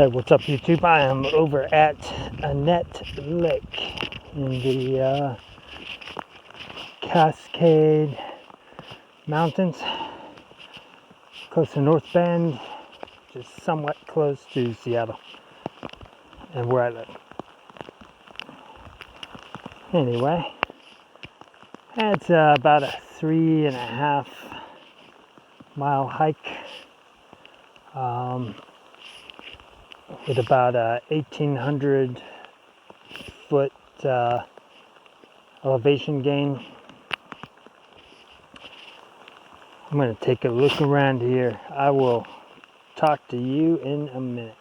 Hey, what's up YouTube? I am over at Annette Lake in the Cascade Mountains, close to North Bend, just somewhat close to Seattle and where I live. Anyway, it's about a 3.5 mile hike with about a 1,800 foot elevation gain. I'm going to take a look around here. I will talk to you in a minute.